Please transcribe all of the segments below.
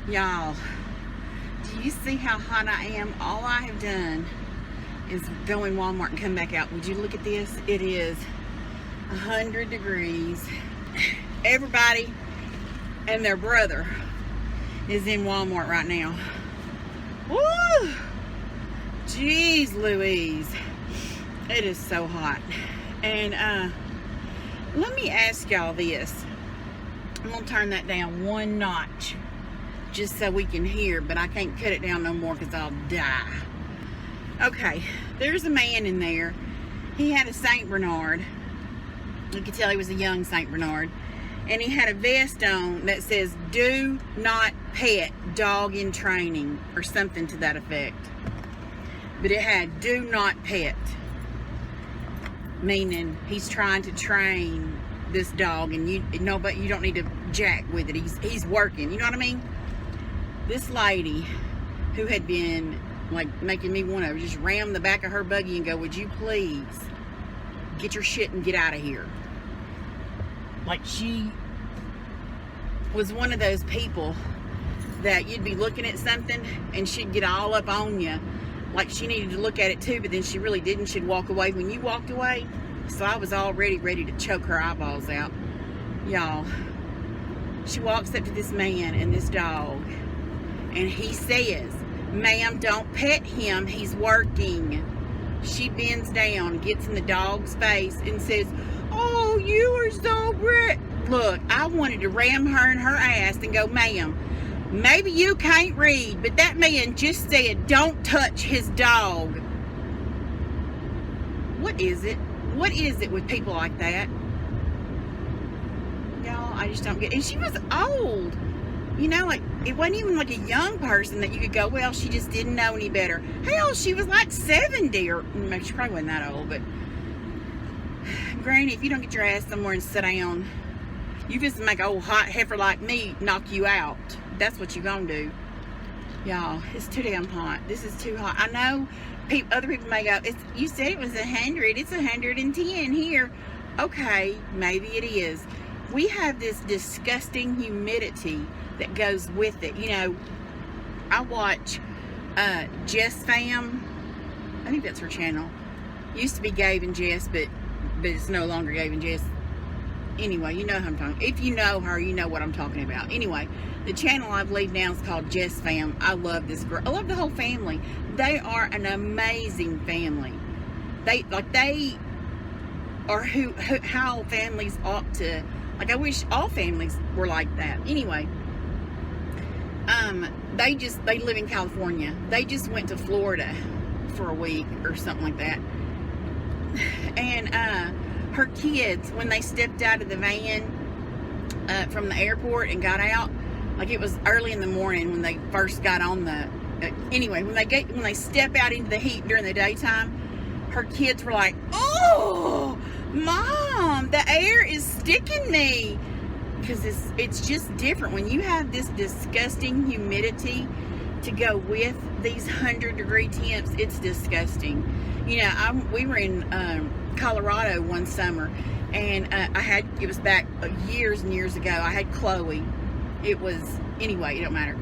Y'all, do you see how hot I am? All I have done is go in Walmart and come back out. Would you look at this? It is 100 degrees. Everybody and their brother is in Walmart right now. Woo! Jeez Louise. It is so hot. And let me ask y'all this. I'm going to turn that down one notch just so we can hear, but I can't cut it down no more because I'll die. Okay, there's a man in there. He had a St. Bernard. You could tell he was a young St. Bernard. And he had a vest on that says, "Do not pet, dog in training," or something to that effect. But it had, "Do not pet," meaning he's trying to train this dog, and but you don't need to jack with it. He's working, you know what I mean? This lady who had been like making me want to just ram the back of her buggy and go, "Would you please get your shit and get out of here?" Like, she was one of those people that you'd be looking at something and she'd get all up on you like she needed to look at it too, but then she really didn't. She'd walk away when you walked away. So I was already ready to choke her eyeballs out. Y'all, she walks up to this man and this dog, and he says, "Ma'am, don't pet him, he's working." She bends down, gets in the dog's face and says, "Oh, you are so great." Look, I wanted to ram her in her ass and go, "Ma'am, maybe you can't read, but that man just said don't touch his dog." What is it? What is it with people like that? Y'all, I just don't get it. And she was old. You know, like, it wasn't even like a young person that you could go, well, she just didn't know any better. Hell, she was like 70, or she probably wasn't that old, but Granny, if you don't get your ass somewhere and sit down, you just make an old hot heifer like me knock you out. That's what you gonna do. Y'all, it's too damn hot. This is too hot. I know other people may go, you said it was 100. It's 110 here. Okay, maybe it is. We have this disgusting humidity that goes with it. You know, I watch Jess Fam. I think that's her channel. Used to be Gabe and Jess, but it's no longer Gabe and Jess. Anyway, you know who I'm talking. If you know her, you know what I'm talking about. Anyway, the channel I believe now is called Jess Fam. I love this girl. I love the whole family. They are an amazing family. They are how families ought to. Like, I wish all families were like that. Anyway, they live in California. They just went to Florida for a week or something like that. And her kids, when they stepped out of the van from the airport and got out, like, it was early in the morning when they first got on the. Anyway, when they step out into the heat during the daytime, her kids were like, "Oh, Mom, the air is sticking me," because it's just different when you have this disgusting humidity to go with these 100-degree temps. It's disgusting. You know, we were in Colorado one summer, and it was back years and years ago. I had Chloe. It was, anyway, it don't matter.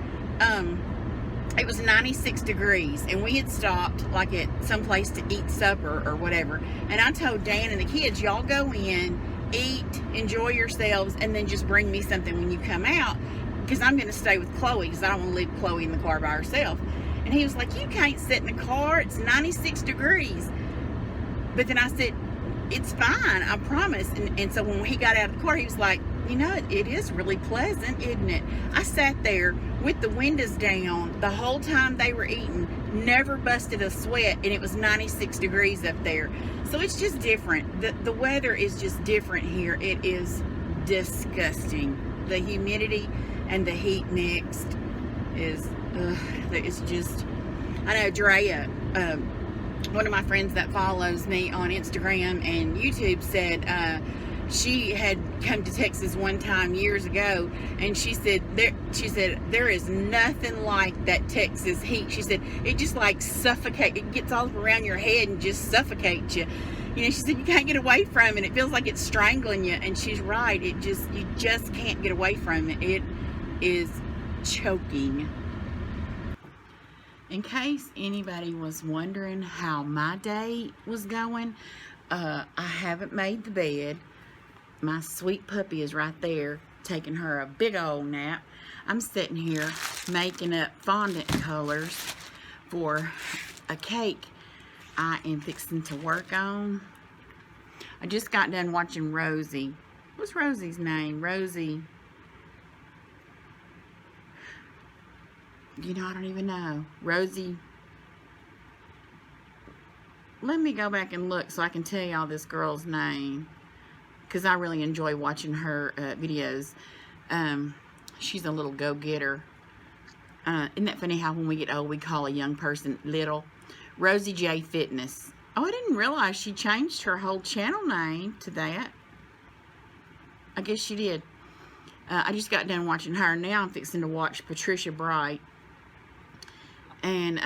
It was 96 degrees, and we had stopped like at some place to eat supper or whatever. And I told Dan and the kids, y'all go in, eat, enjoy yourselves, and then just bring me something when you come out, because I'm going to stay with Chloe, because I don't want to leave Chloe in the car by herself. And he was like, "You can't sit in the car. It's 96 degrees. But then I said, "It's fine, I promise." And so when he got out of the car, he was like, "You know, it is really pleasant, isn't it?" I sat there with the windows down the whole time they were eating, never busted a sweat, and it was 96 degrees up there. So it's just different. The weather is just different here. It is disgusting. The humidity and the heat mixed is, it's just, I know Drea, one of my friends that follows me on Instagram and YouTube, said she had come to Texas one time years ago, and she said there is nothing like that Texas heat. She said it just like suffocates. It gets all around your head and just suffocates you. You know, she said you can't get away from it. It feels like it's strangling you, and she's right. You just can't get away from it. It is choking. In case anybody was wondering how my day was going, I haven't made the bed. My sweet puppy is right there taking her a big old nap. I'm sitting here making up fondant colors for a cake I am fixing to work on. I just got done watching Rosie. What's Rosie's name? Rosie. You know, I don't even know. Rosie. Let me go back and look so I can tell y'all this girl's name, because I really enjoy watching her videos. She's a little go-getter. Isn't that funny how when we get old we call a young person little? Rosie J Fitness. Oh, I didn't realize she changed her whole channel name to that. I guess she did. I just got done watching her. Now I'm fixing to watch Patricia Bright. And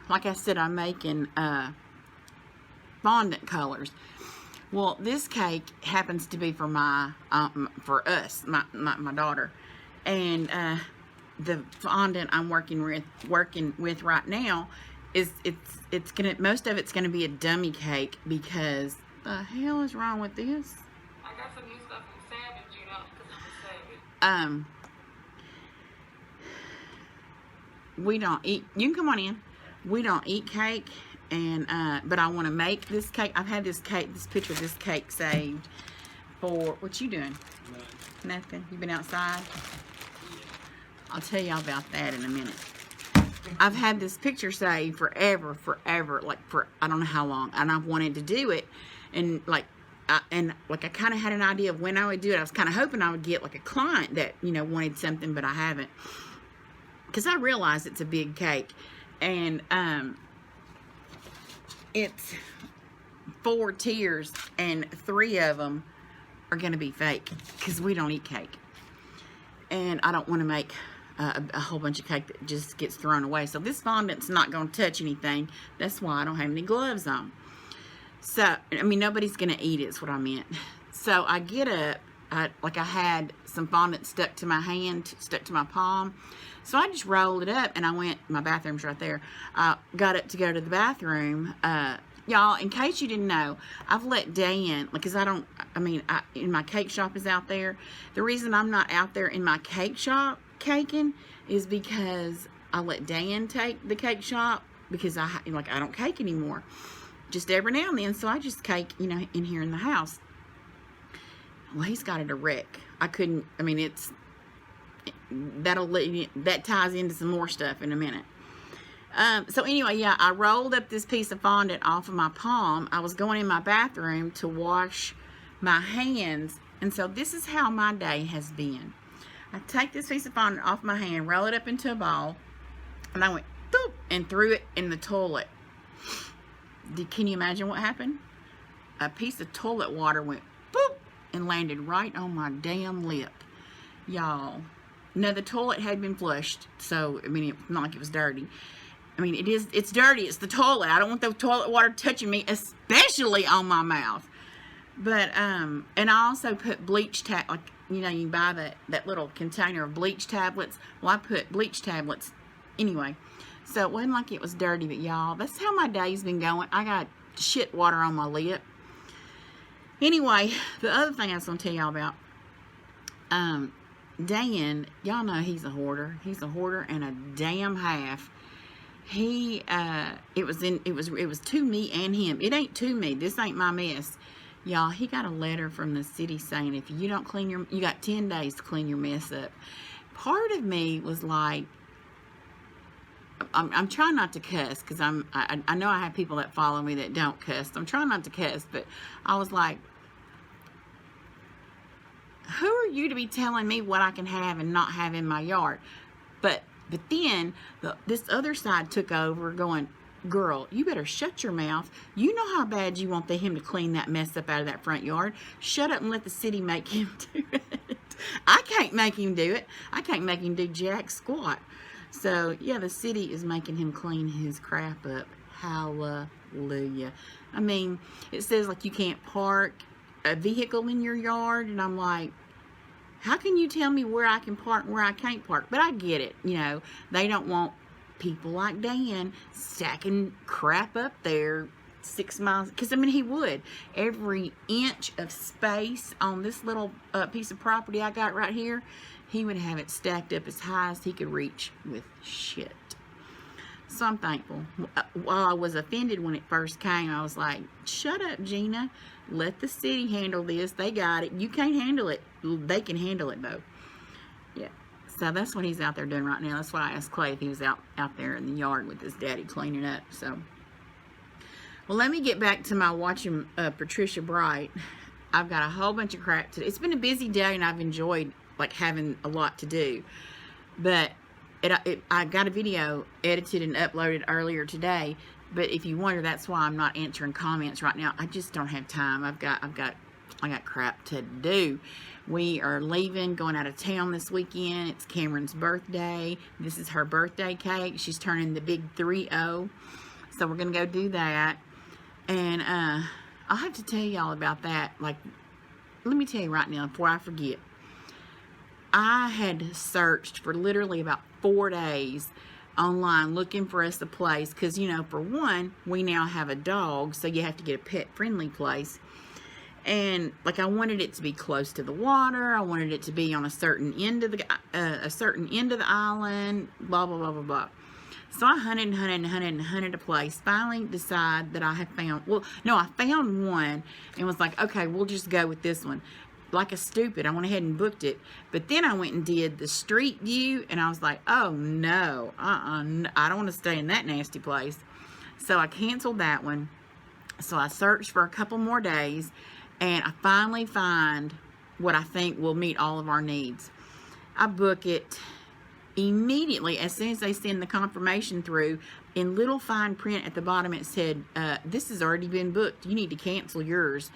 like I said, I'm making fondant colors. Well, this cake happens to be for my us, my daughter, and the fondant I'm working with right now is it's gonna, most of it's gonna be a dummy cake, because the hell is wrong with this? I got some new stuff in Savage, you know, because I'm a Savage. We don't eat. You can come on in. We don't eat cake. And but I want to make this cake. I've had this picture of this cake saved for, what you doing? Nothing. You been outside? I'll tell y'all about that in a minute. I've had this picture saved forever, like for I don't know how long, and I've wanted to do it, and like I kind of had an idea of when I would do it. I was kind of hoping I would get like a client that, you know, wanted something, but I haven't, because I realize it's a big cake, and it's 4 tiers, and 3 of them are going to be fake, because we don't eat cake. And I don't want to make a whole bunch of cake that just gets thrown away. So this fondant's not going to touch anything. That's why I don't have any gloves on. So, I mean, nobody's going to eat it, is what I meant. So I get up, I had some fondant stuck to my hand, stuck to my palm. So I just rolled it up, and I went, my bathroom's right there. Got up to go to the bathroom. Y'all, in case you didn't know, I've let Dan, because in my cake shop is out there. The reason I'm not out there in my cake shop caking is because I let Dan take the cake shop, because I don't cake anymore. Just every now and then, so I just cake, you know, in here in the house. Well, he's got it a wreck. That ties into some more stuff in a minute. So anyway, yeah, I rolled up this piece of fondant off of my palm. I was going in my bathroom to wash my hands, and so this is how my day has been. I take this piece of fondant off my hand, roll it up into a ball, and I went boop and threw it in the toilet. Can you imagine what happened? A piece of toilet water went boop and landed right on my damn lip. Y'all. No, the toilet had been flushed, so, I mean, it's not like it was dirty. I mean, it's dirty. It's the toilet. I don't want the toilet water touching me, especially on my mouth. But, and I also put bleach like, you know, you buy that little container of bleach tablets. Well, I put bleach tablets anyway. So it wasn't like it was dirty, but y'all, that's how my day's been going. I got shit water on my lip. Anyway, the other thing I was going to tell y'all about, Dan, y'all know he's a hoarder. He's a hoarder and a damn half. He, it was to me and him. It ain't to me. This ain't my mess. Y'all, he got a letter from the city saying if you don't clean you got 10 days to clean your mess up. Part of me was like, I'm trying not to cuss, because I know I have people that follow me that don't cuss. I'm trying not to cuss, but I was like, who are you to be telling me what I can have and not have in my yard? But then this other side took over, going, girl, you better shut your mouth. You know how bad you want him to clean that mess up out of that front yard. Shut up and let the city make him do it. I can't make him do it. I can't make him do jack squat. So, yeah, the city is making him clean his crap up. Hallelujah. I mean, it says, like, you can't park a vehicle in your yard, and I'm like, How can you tell me where I can park and where I can't park? But I get it. You know, they don't want people like Dan stacking crap up there 6 miles. Because, I mean, he would. Every inch of space on this little piece of property I got right here, he would have it stacked up as high as he could reach with shit. So I'm thankful. While I was offended when it first came, I was like, shut up, Gina. Let the city handle this. They got it. You can't handle it. They can handle it, though. Yeah. So that's what he's out there doing right now. That's why I asked Clay if he was out there in the yard with his daddy cleaning up. So, well, let me get back to my watching Patricia Bright. I've got a whole bunch of crap today. It's been a busy day, and I've enjoyed, like, having a lot to do. But I got a video edited and uploaded earlier today, but if you wonder, that's why I'm not answering comments right now. I just don't have time. I got crap to do. We are leaving, going out of town this weekend. It's Cameron's birthday. This is her birthday cake. She's turning the big 3-0. So we're going to go do that. And I'll have to tell y'all about that. Like, let me tell you right now before I forget. I had searched for literally about 4 days online looking for us a place because, you know, for one, we now have a dog, so you have to get a pet-friendly place. And, like, I wanted it to be close to the water. I wanted it to be on a certain end of the island, blah, blah, blah, blah, blah. So I hunted a place. Finally decided that I had found, well, no, I found one and was like, okay, we'll just go with this one. Like a stupid, I went ahead and booked it. But then I went and did the street view, and I was like, oh no, I don't want to stay in that nasty place. So I canceled that one. So I searched for a couple more days, and I finally find what I think will meet all of our needs. I book it immediately as soon as they send the confirmation through. In little fine print at the bottom, it said, this has already been booked. You need to cancel yours.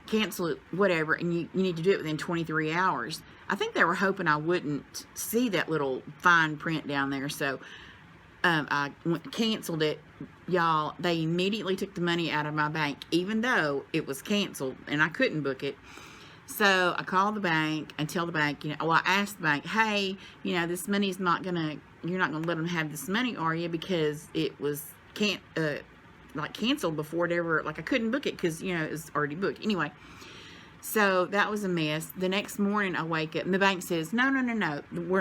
Cancel it, whatever, and you need to do it within 23 hours. I think they were hoping I wouldn't see that little fine print down there, so I canceled it. Y'all, they immediately took the money out of my bank, even though it was canceled, and I couldn't book it. So I called the bank and tell the bank, you know, well, I asked the bank, hey, you know, this money's not gonna, you're not gonna let them have this money, are you? Because it was like canceled before it ever, like I couldn't book it because, you know, it was already booked. Anyway, so that was a mess. The next morning I wake up and the bank says, no, they're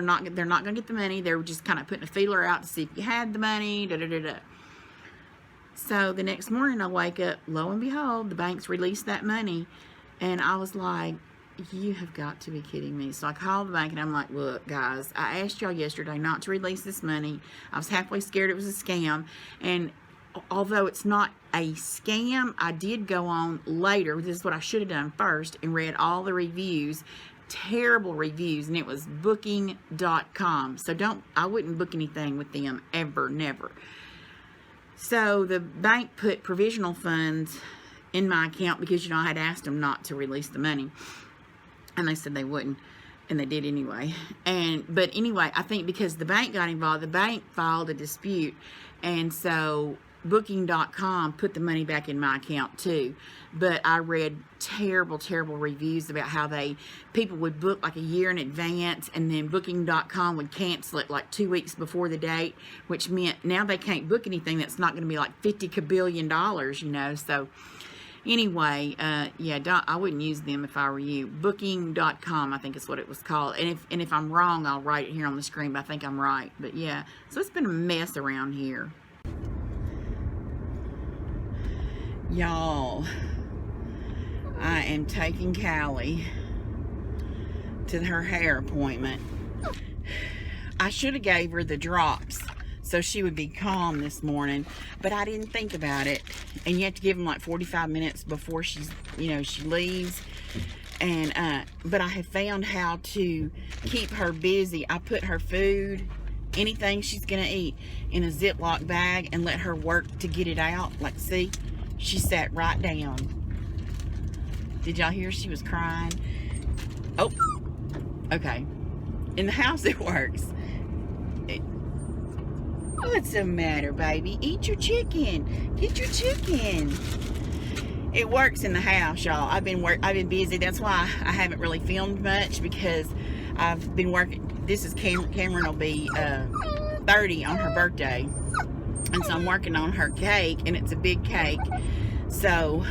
not going to get the money. They were just kind of putting a feeler out to see if you had the money, So the next morning I wake up, lo and behold, the bank's released that money. And I was like, you have got to be kidding me. So I called the bank and I'm like, look, guys, I asked y'all yesterday not to release this money. I was halfway scared it was a scam. And although it's not a scam, I did go on later. This is what I should have done first and read all the reviews. Terrible reviews, and it was booking.com. So I wouldn't book anything with them ever, never. So the bank put provisional funds in my account because, you know, I had asked them not to release the money, and they said they wouldn't, and they did anyway. But anyway, I think because the bank got involved, the bank filed a dispute, and so booking.com put the money back in my account too. But I read terrible reviews about how people would book like a year in advance, and then booking.com would cancel it like 2 weeks before the date, which meant now they can't book anything that's not going to be like $50 kabillion, you know. So anyway, yeah, I wouldn't use them if I were you. Booking.com, I think is what it was called. And if I'm wrong, I'll write it here on the screen, but I think I'm right. But yeah, so it's been a mess around here. Y'all, I am taking Callie to her hair appointment. I should have gave her the drops so she would be calm this morning, but I didn't think about it. And you have to give them like 45 minutes before she leaves. And but I have found how to keep her busy. I put her food, anything she's gonna eat, in a Ziploc bag and let her work to get it out. Like, see, she sat right down. Did y'all hear she was crying? Oh, okay. In the house it works. What's the matter, baby? Eat your chicken. Get your chicken. it works in the house, y'all. I've been busy. That's why I haven't really filmed much, because I've been working. This is Cameron will be 30 on her birthday, and so I'm working on her cake, and it's a big cake. So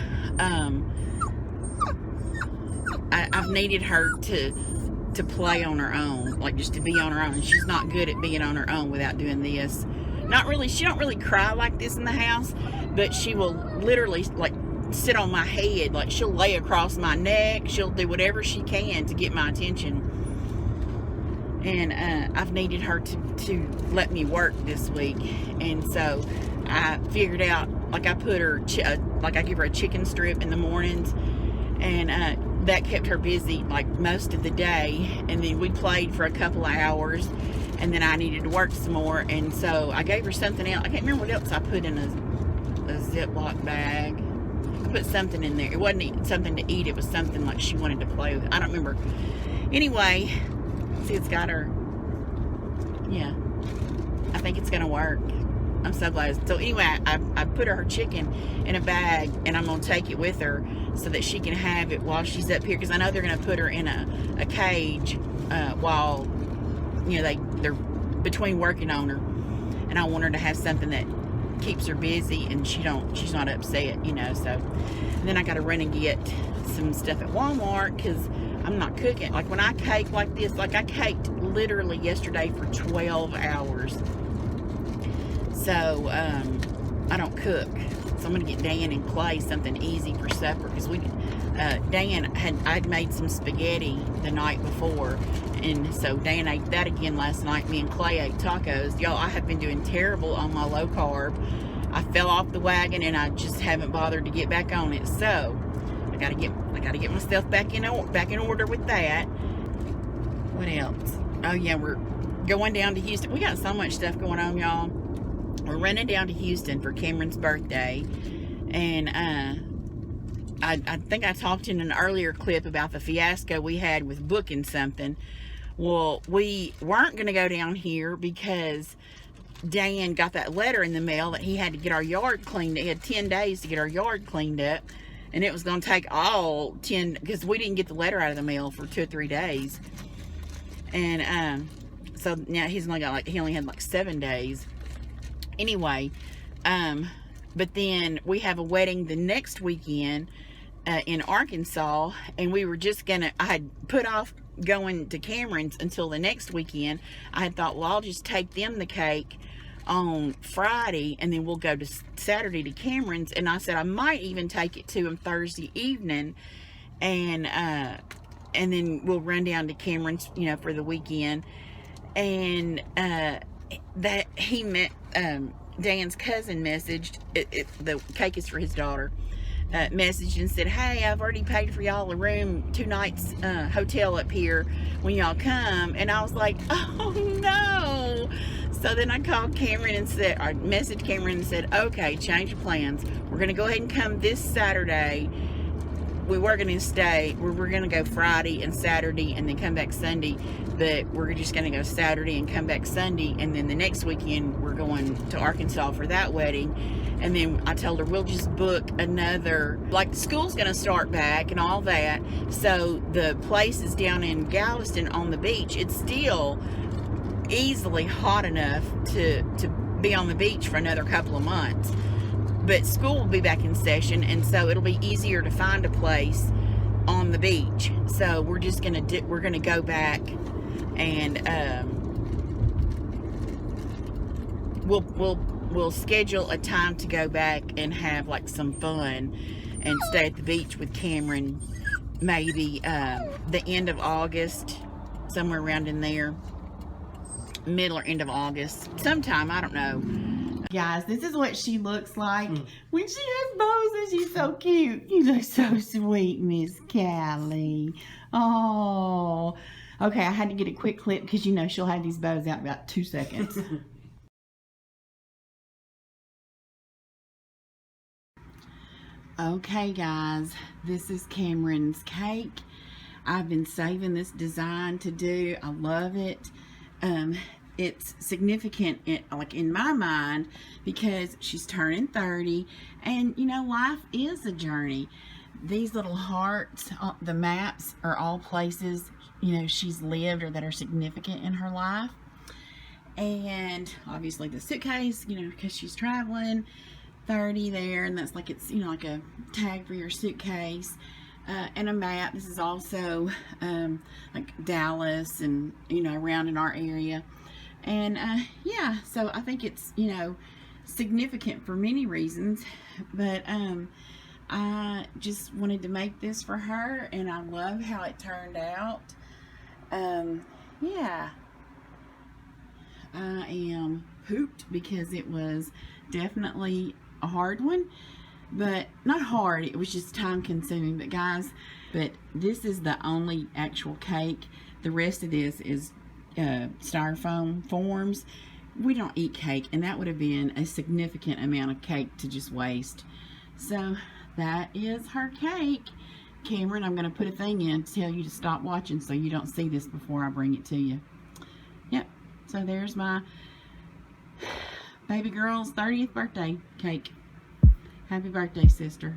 I've needed her to play on her own, like just to be on her own. She's not good at being on her own without doing this. Not really. She don't really cry like this in the house, but she will literally like sit on my head. Like she'll lay across my neck. She'll do whatever she can to get my attention. And I've needed her to let me work this week, and so I figured out, like I put her like I give her a chicken strip in the mornings, and that kept her busy like most of the day. And then we played for a couple of hours, and then I needed to work some more, and so I gave her something else. I can't remember what else I put in a Ziploc bag. I put something in there. It wasn't something to eat. It was something like she wanted to play with. I don't remember. Anyway, see, it's got her. Yeah, I think it's gonna work. I'm so glad. So anyway, I put her chicken in a bag, and I'm gonna take it with her so that she can have it while she's up here, because I know they're gonna put her in a cage while, you know, they're between working on her, and I want her to have something that keeps her busy and she's not upset, you know. So and then I gotta run and get some stuff at Walmart, because I'm not cooking. Like when I cake like this, like I caked literally yesterday for 12 hours. So I don't cook. So I'm gonna get Dan and Clay something easy for supper, because I'd made some spaghetti the night before, and so Dan ate that again last night. Me and Clay ate tacos. Y'all, I have been doing terrible on my low carb. I fell off the wagon, and I just haven't bothered to get back on it. So I gotta get myself back in order with that. What else? Oh yeah, we're going down to Houston. We got so much stuff going on, y'all. We're running down to Houston for Cameron's birthday, and I think I talked in an earlier clip about the fiasco we had with booking something. Well, we weren't going to go down here because Dan got that letter in the mail that he had to get our yard cleaned. He had 10 days to get our yard cleaned up, and it was going to take all 10, because we didn't get the letter out of the mail for 2 or 3 days. And so now he only had like 7 days. Anyway, but then we have a wedding the next weekend in Arkansas, and we were just gonna, I had put off going to Cameron's until the next weekend. I had thought, well, I'll just take them the cake on Friday, and then we'll go to Saturday to Cameron's. And I said I might even take it to him Thursday evening, and then we'll run down to Cameron's, you know, for the weekend. And that he met Dan's cousin messaged, the cake is for his daughter, messaged and said, hey, I've already paid for y'all a room, 2 nights hotel up here when y'all come. And I was like, oh no. So then I called Cameron and said, I messaged Cameron and said, okay, change of plans. We're gonna go ahead and come this Saturday. We were going to stay, we're going to go Friday and Saturday and then come back Sunday, but we're just going to go Saturday and come back Sunday, and then the next weekend we're going to Arkansas for that wedding. And then I told her we'll just book another, like school's going to start back and all that, so the place is down in Galveston on the beach. It's still easily hot enough to be on the beach for another couple of months. But school will be back in session, and so it'll be easier to find a place on the beach. So we're just gonna we're gonna go back, and we'll schedule a time to go back and have like some fun and stay at the beach with Cameron. Maybe the end of August, somewhere around in there, middle or end of August, sometime, I don't know. Guys, this is what she looks like when she has bows, and she's so cute. You look so sweet, Miss Callie. Oh, okay, I had to get a quick clip because you know she'll have these bows out in about 2 seconds. Okay, guys, this is Cameron's cake. I've been saving this design to do. I love it. it's significant like in my mind, because she's turning 30, and you know, life is a journey. These little hearts, the maps, are all places, you know, she's lived or that are significant in her life. And obviously the suitcase, you know, because she's traveling, 30 there, and that's like, it's, you know, like a tag for your suitcase. And a map. This is also like Dallas and, you know, around in our area. And yeah, so I think it's, you know, significant for many reasons, but I just wanted to make this for her, and I love how it turned out. Yeah, I am pooped because it was definitely a hard one, but not hard, it was just time consuming. But guys, but this is the only actual cake. The rest of this is styrofoam forms. We don't eat cake, and that would have been a significant amount of cake to just waste. So that is her cake. Cameron, I'm going to put a thing in to tell you to stop watching so you don't see this before I bring it to you. Yep, so there's my baby girl's 30th birthday cake. Happy birthday, sister.